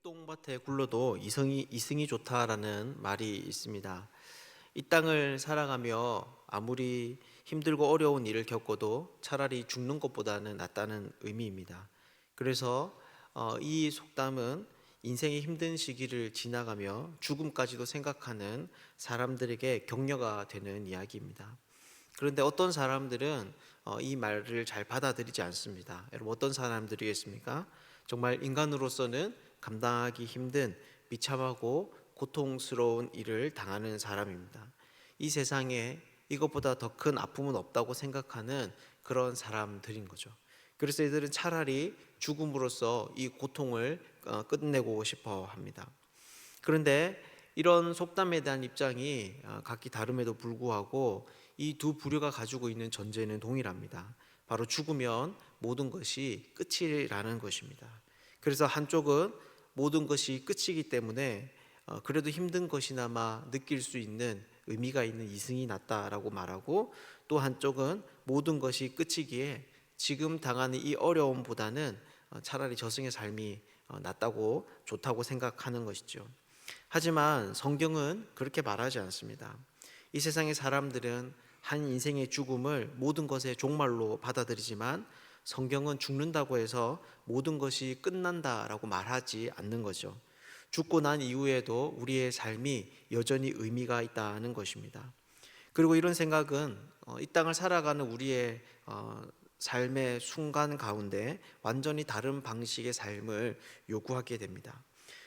옥동밭에 굴러도 이승이 좋다라는 말이 있습니다. 이 땅을 살아가며 아무리 힘들고 어려운 일을 겪어도 차라리 죽는 것보다는 낫다는 의미입니다. 그래서 이 속담은 인생의 힘든 시기를 지나가며 죽음까지도 생각하는 사람들에게 격려가 되는 이야기입니다. 그런데 어떤 사람들은 이 말을 잘 받아들이지 않습니다. 여러분, 어떤 사람들이겠습니까? 정말 인간으로서는 감당하기 힘든 비참하고 고통스러운 일을 당하는 사람입니다. 이 세상에 이것보다 더 큰 아픔은 없다고 생각하는 그런 사람들인 거죠. 그래서 이들은 차라리 죽음으로써 이 고통을 끝내고 싶어 합니다. 그런데 이런 속담에 대한 입장이 각기 다름에도 불구하고 이 두 부류가 가지고 있는 전제는 동일합니다. 바로 죽으면 모든 것이 끝이라는 것입니다. 그래서 한쪽은 모든 것이 끝이기 때문에 그래도 힘든 것이나마 느낄 수 있는 의미가 있는 이승이 낫다라고 말하고, 또 한쪽은 모든 것이 끝이기에 지금 당하는 이 어려움보다는 차라리 저승의 삶이 낫다고 좋다고 생각하는 것이죠. 하지만 성경은 그렇게 말하지 않습니다. 이 세상의 사람들은 한 인생의 죽음을 모든 것의 종말로 받아들이지만 성경은 죽는다고 해서 모든 것이 끝난다라고 말하지 않는 거죠. 죽고 난 이후에도 우리의 삶이 여전히 의미가 있다는 것입니다. 그리고 이런 생각은 이 땅을 살아가는 우리의 삶의 순간 가운데 완전히 다른 방식의 삶을 요구하게 됩니다.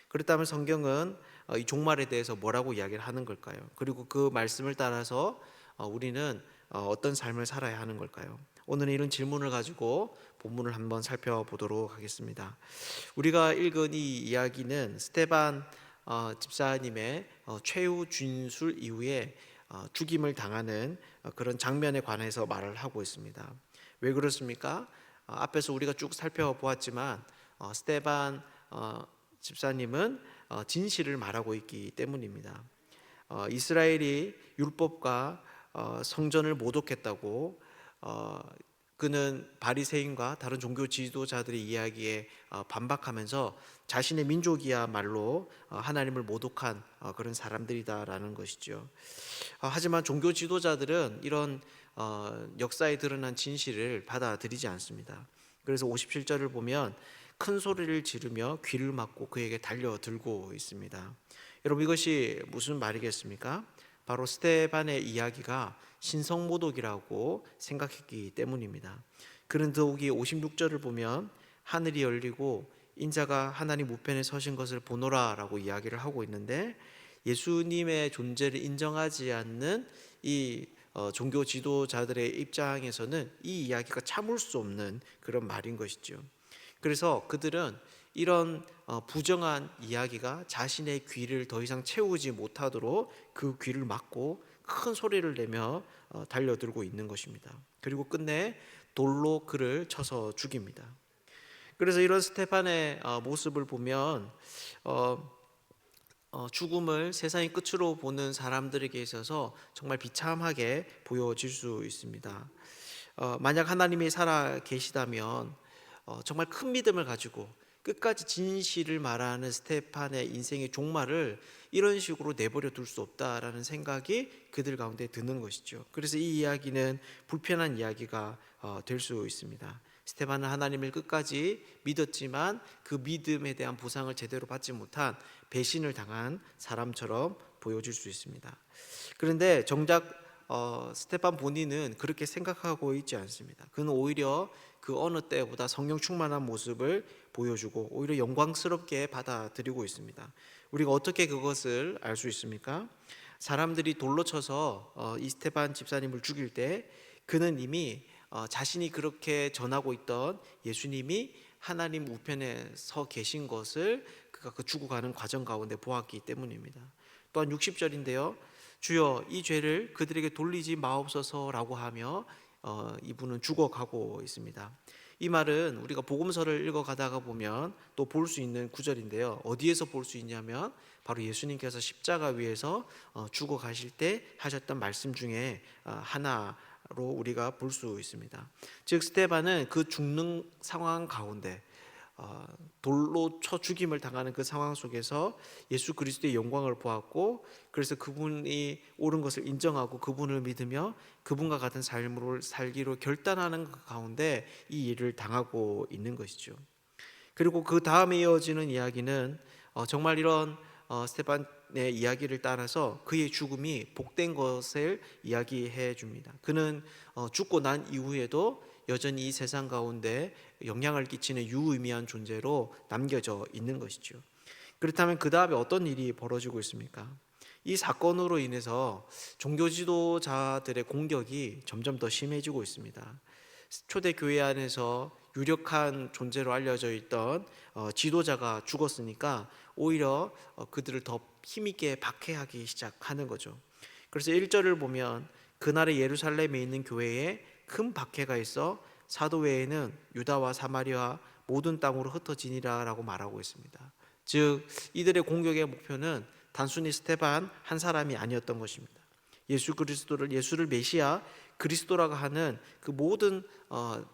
그렇다면 성경은 이 종말에 대해서 뭐라고 이야기를 하는 걸까요? 그리고 그 말씀을 따라서 우리는 어떤 삶을 살아야 하는 걸까요? 오늘은 이런 질문을 가지고 본문을 한번 살펴보도록 하겠습니다. 우리가 읽은 이 이야기는 스데반 집사님의 최후 진술 이후에 죽임을 당하는 그런 장면에 관해서 말을 하고 있습니다. 왜 그렇습니까? 앞에서 우리가 쭉 살펴보았지만 스데반 집사님은 진실을 말하고 있기 때문입니다. 이스라엘이 율법과 성전을 모독했다고 그는 바리새인과 다른 종교 지도자들의 이야기에 반박하면서 자신의 민족이야말로 하나님을 모독한 그런 사람들이다라는 것이죠. 하지만 종교 지도자들은 이런 역사에 드러난 진실을 받아들이지 않습니다. 그래서 57절을 보면 큰 소리를 지르며 귀를 막고 그에게 달려들고 있습니다. 여러분, 이것이 무슨 말이겠습니까? 바로 스데반의 이야기가 신성모독이라고 생각했기 때문입니다. 그는 더욱이 56절을 보면 하늘이 열리고 인자가 하나님 우편에 서신 것을 보노라 라고 이야기를 하고 있는데, 예수님의 존재를 인정하지 않는 이 종교 지도자들의 입장에서는 이 이야기가 참을 수 없는 그런 말인 것이죠. 그래서 그들은 이런 부정한 이야기가 자신의 귀를 더 이상 채우지 못하도록 그 귀를 막고 큰 소리를 내며 달려들고 있는 것입니다. 그리고 끝내 돌로 그를 쳐서 죽입니다. 그래서 이런 스데반의 모습을 보면 죽음을 세상의 끝으로 보는 사람들에게 있어서 정말 비참하게 보여질 수 있습니다. 만약 하나님이 살아 계시다면 정말 큰 믿음을 가지고 끝까지 진실을 말하는 스데반의 인생의 종말을 이런 식으로 내버려 둘 수 없다라는 생각이 그들 가운데 드는 것이죠. 그래서 이 이야기는 불편한 이야기가 될 수 있습니다. 스데반은 하나님을 끝까지 믿었지만 그 믿음에 대한 보상을 제대로 받지 못한 배신을 당한 사람처럼 보여질 수 있습니다. 그런데 정작 스데반 본인은 그렇게 생각하고 있지 않습니다. 그는 오히려 그 어느 때보다 성령 충만한 모습을 보여주고 오히려 영광스럽게 받아들이고 있습니다. 우리가 어떻게 그것을 알 수 있습니까? 사람들이 돌로 쳐서 이 스데반 집사님을 죽일 때 그는 이미 자신이 그렇게 전하고 있던 예수님이 하나님 우편에 서 계신 것을 그가 그 죽어가는 과정 가운데 보았기 때문입니다. 또한 60절인데요. 주여 이 죄를 그들에게 돌리지 마옵소서라고 하며 이분은 죽어가고 있습니다. 이 말은 우리가 복음서를 읽어가다가 보면 또 볼 수 있는 구절인데요. 어디에서 볼 수 있냐면 바로 예수님께서 십자가 위에서 죽어가실 때 하셨던 말씀 중에 하나로 우리가 볼 수 있습니다. 즉 스데반은 그 죽는 상황 가운데 돌로 쳐 죽임을 당하는 그 상황 속에서 예수 그리스도의 영광을 보았고, 그래서 그분이 옳은 것을 인정하고 그분을 믿으며 그분과 같은 삶을 살기로 결단하는 그 가운데 이 일을 당하고 있는 것이죠. 그리고 그 다음에 이어지는 이야기는 정말 이런 스테반의 이야기를 따라서 그의 죽음이 복된 것을 이야기해 줍니다. 그는 죽고 난 이후에도 여전히 이 세상 가운데 영향을 끼치는 유의미한 존재로 남겨져 있는 것이죠. 그렇다면 그 다음에 어떤 일이 벌어지고 있습니까? 이 사건으로 인해서 종교 지도자들의 공격이 점점 더 심해지고 있습니다. 초대 교회 안에서 유력한 존재로 알려져 있던 지도자가 죽었으니까 오히려 그들을 더 힘있게 박해하기 시작하는 거죠. 그래서 1절을 보면 그날에 예루살렘에 있는 교회에 큰 박해가 있어 사도 외에는 유다와 사마리아 모든 땅으로 흩어지니라 라고 말하고 있습니다. 즉 이들의 공격의 목표는 단순히 스데반 한 사람이 아니었던 것입니다. 예수를 메시아 그리스도라고 하는 그 모든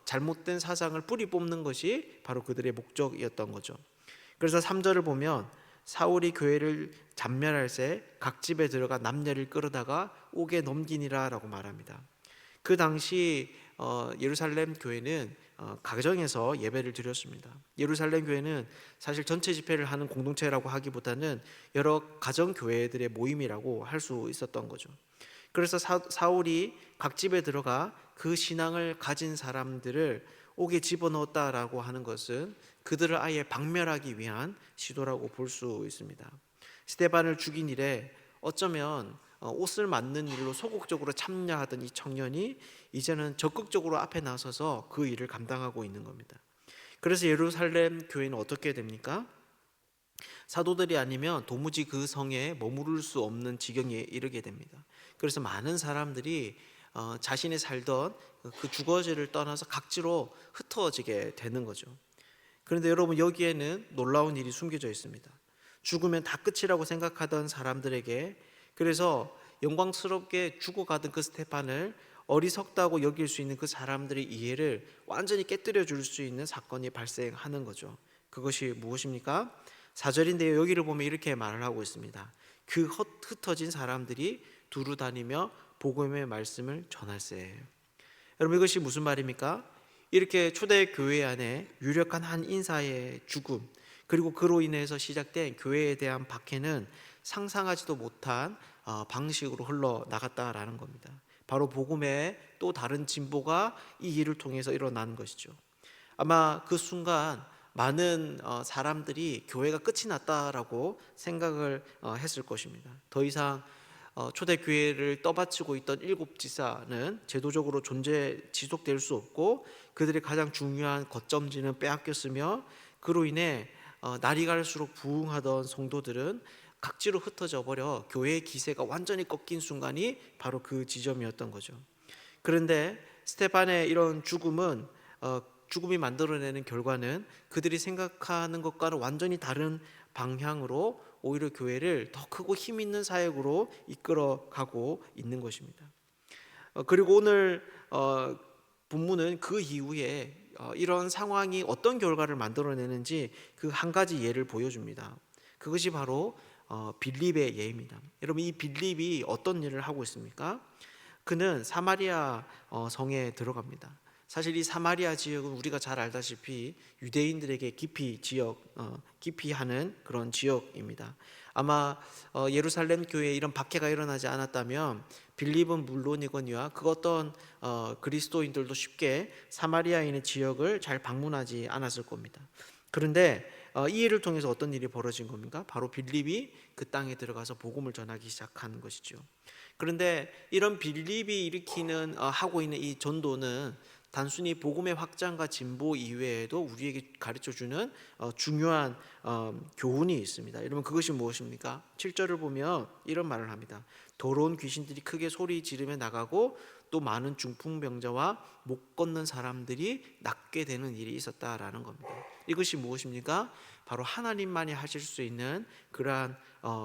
잘못된 사상을 뿌리 뽑는 것이 바로 그들의 목적이었던 거죠. 그래서 3절을 보면 사울이 교회를 잔멸할새 각 집에 들어가 남녀를 끌어다가 옥에 넘기니라 라고 말합니다. 그 당시 예루살렘 교회는 가정에서 예배를 드렸습니다. 예루살렘 교회는 사실 전체 집회를 하는 공동체라고 하기보다는 여러 가정 교회들의 모임이라고 할 수 있었던 거죠. 그래서 사울이 각 집에 들어가 그 신앙을 가진 사람들을 옥에 집어넣었다라고 하는 것은 그들을 아예 박멸하기 위한 시도라고 볼 수 있습니다. 스데반을 죽인 이래 어쩌면 옷을 맞는 일로 소극적으로 참여하던 이 청년이 이제는 적극적으로 앞에 나서서 그 일을 감당하고 있는 겁니다. 그래서 예루살렘 교회는 어떻게 됩니까? 사도들이 아니면 도무지 그 성에 머무를 수 없는 지경에 이르게 됩니다. 그래서 많은 사람들이 자신이 살던 그 주거지를 떠나서 각지로 흩어지게 되는 거죠. 그런데 여러분, 여기에는 놀라운 일이 숨겨져 있습니다. 죽으면 다 끝이라고 생각하던 사람들에게, 그래서 영광스럽게 죽어가던 그 스데반을 어리석다고 여길 수 있는 그 사람들의 이해를 완전히 깨뜨려 줄 수 있는 사건이 발생하는 거죠. 그것이 무엇입니까? 4절인데요. 여기를 보면 이렇게 말을 하고 있습니다. 그 흩어진 사람들이 두루 다니며 복음의 말씀을 전할세. 여러분, 이것이 무슨 말입니까? 이렇게 초대교회 안에 유력한 한 인사의 죽음, 그리고 그로 인해서 시작된 교회에 대한 박해는 상상하지도 못한 방식으로 흘러나갔다라는 겁니다. 바로 복음의 또 다른 진보가 이 일을 통해서 일어난 것이죠. 아마 그 순간 많은 사람들이 교회가 끝이 났다라고 생각을 했을 것입니다. 더 이상 초대교회를 떠받치고 있던 7 지사는 제도적으로 지속될 수 없고 그들의 가장 중요한 거점지는 빼앗겼으며, 그로 인해 날이 갈수록 부흥하던 성도들은 각지로 흩어져 버려 교회의 기세가 완전히 꺾인 순간이 바로 그 지점이었던 거죠. 그런데 스데반의 이런 죽음이 만들어내는 결과는 그들이 생각하는 것과는 완전히 다른 방향으로 오히려 교회를 더 크고 힘 있는 사역으로 이끌어가고 있는 것입니다. 그리고 오늘 본문은 그 이후에 이런 상황이 어떤 결과를 만들어내는지 그 한 가지 예를 보여줍니다. 그것이 바로 빌립의 예입니다. 여러분, 이 빌립이 어떤 일을 하고 있습니까? 그는 사마리아 성에 들어갑니다. 사실 이 사마리아 지역은 우리가 잘 알다시피 유대인들에게 깊이 하는 그런 지역입니다. 아마 예루살렘 교회에 이런 박해가 일어나지 않았다면 빌립은 물론이거니와 그 어떤 그리스도인들도 쉽게 사마리아에 있는 지역을 잘 방문하지 않았을 겁니다. 그런데 이 일을 통해서 어떤 일이 벌어진 겁니까? 바로 빌립이 그 땅에 들어가서 복음을 전하기 시작하는 것이죠. 그런데 이런 빌립이 하고 있는 이 전도는 단순히 복음의 확장과 진보 이외에도 우리에게 가르쳐주는 중요한 교훈이 있습니다. 여러분, 그것이 무엇입니까? 7절을 보면 이런 말을 합니다. 더러운 귀신들이 크게 소리 지르며 나가고 또 많은 중풍병자와 못 걷는 사람들이 낫게 되는 일이 있었다라는 겁니다. 이것이 무엇입니까? 바로 하나님만이 하실 수 있는 그러한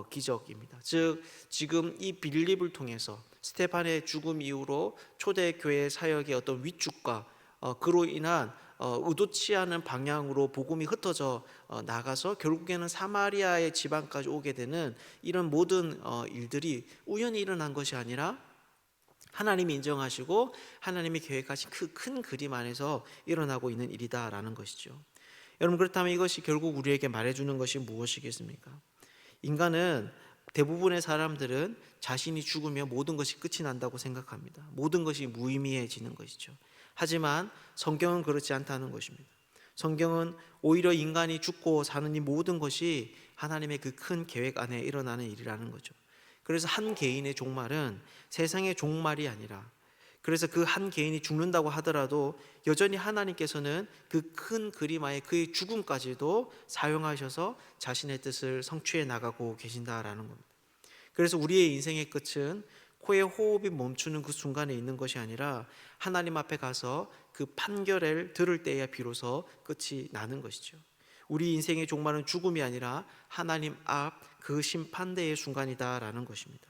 기적입니다. 즉 지금 이 빌립을 통해서 스데반의 죽음 이후로 초대교회 사역의 어떤 위축과 그로 인한 의도치 않은 방향으로 복음이 흩어져 나가서 결국에는 사마리아의 지방까지 오게 되는 이런 모든 일들이 우연히 일어난 것이 아니라 하나님이 인정하시고 하나님이 계획하신 그 큰 그림 안에서 일어나고 있는 일이다라는 것이죠. 여러분, 그렇다면 이것이 결국 우리에게 말해주는 것이 무엇이겠습니까? 인간은, 대부분의 사람들은 자신이 죽으면 모든 것이 끝이 난다고 생각합니다. 모든 것이 무의미해지는 것이죠. 하지만 성경은 그렇지 않다는 것입니다. 성경은 오히려 인간이 죽고 사는 이 모든 것이 하나님의 그 큰 계획 안에 일어나는 일이라는 거죠. 그래서 한 개인의 종말은 세상의 종말이 아니라, 그래서 그 한 개인이 죽는다고 하더라도 여전히 하나님께서는 그 큰 그림 하에 그의 죽음까지도 사용하셔서 자신의 뜻을 성취해 나가고 계신다라는 겁니다. 그래서 우리의 인생의 끝은 코의 호흡이 멈추는 그 순간에 있는 것이 아니라 하나님 앞에 가서 그 판결을 들을 때야 비로소 끝이 나는 것이죠. 우리 인생의 종말은 죽음이 아니라 하나님 앞 그 심판대의 순간이다라는 것입니다.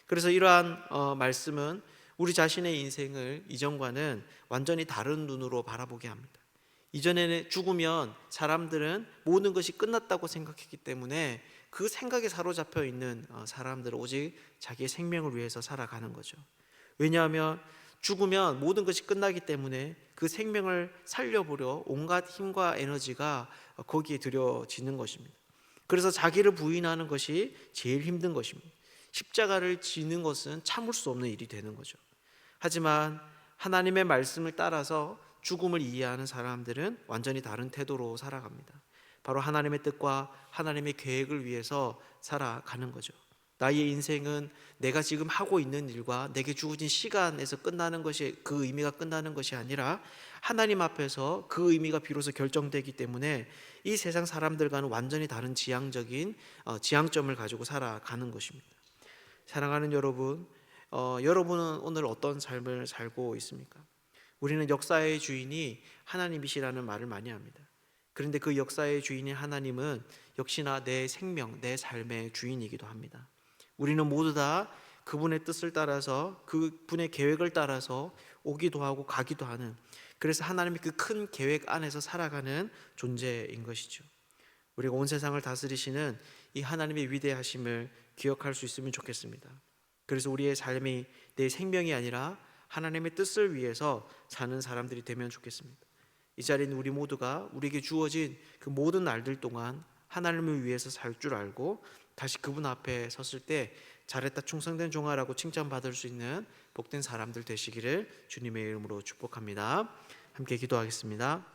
그래서 이러한 말씀은 우리 자신의 인생을 이전과는 완전히 다른 눈으로 바라보게 합니다. 이전에는 죽으면 사람들은 모든 것이 끝났다고 생각했기 때문에 그 생각에 사로잡혀 있는 사람들은 오직 자기의 생명을 위해서 살아가는 거죠. 왜냐하면 죽으면 모든 것이 끝나기 때문에 그 생명을 살려보려 온갖 힘과 에너지가 거기에 들여지는 것입니다. 그래서 자기를 부인하는 것이 제일 힘든 것입니다. 십자가를 지는 것은 참을 수 없는 일이 되는 거죠. 하지만 하나님의 말씀을 따라서 죽음을 이해하는 사람들은 완전히 다른 태도로 살아갑니다. 바로 하나님의 뜻과 하나님의 계획을 위해서 살아가는 거죠. 나의 인생은 내가 지금 하고 있는 일과 내게 주어진 시간에서 끝나는 것이, 그 의미가 끝나는 것이 아니라 하나님 앞에서 그 의미가 비로소 결정되기 때문에 이 세상 사람들과는 완전히 다른 지향적인 지향점을 가지고 살아가는 것입니다. 사랑하는 여러분, 여러분은 오늘 어떤 삶을 살고 있습니까? 우리는 역사의 주인이 하나님이시라는 말을 많이 합니다. 그런데 그 역사의 주인인 하나님은 역시나 내 생명, 내 삶의 주인이기도 합니다. 우리는 모두 다 그분의 뜻을 따라서, 그분의 계획을 따라서 오기도 하고 가기도 하는, 그래서 하나님의 그 큰 계획 안에서 살아가는 존재인 것이죠. 우리가 온 세상을 다스리시는 이 하나님의 위대하심을 기억할 수 있으면 좋겠습니다. 그래서 우리의 삶이 내 생명이 아니라 하나님의 뜻을 위해서 사는 사람들이 되면 좋겠습니다. 이 자리는 우리 모두가 우리에게 주어진 그 모든 날들 동안 하나님을 위해서 살 줄 알고 다시 그분 앞에 섰을 때 잘했다 충성된 종아라고 칭찬받을 수 있는 복된 사람들 되시기를 주님의 이름으로 축복합니다. 함께 기도하겠습니다.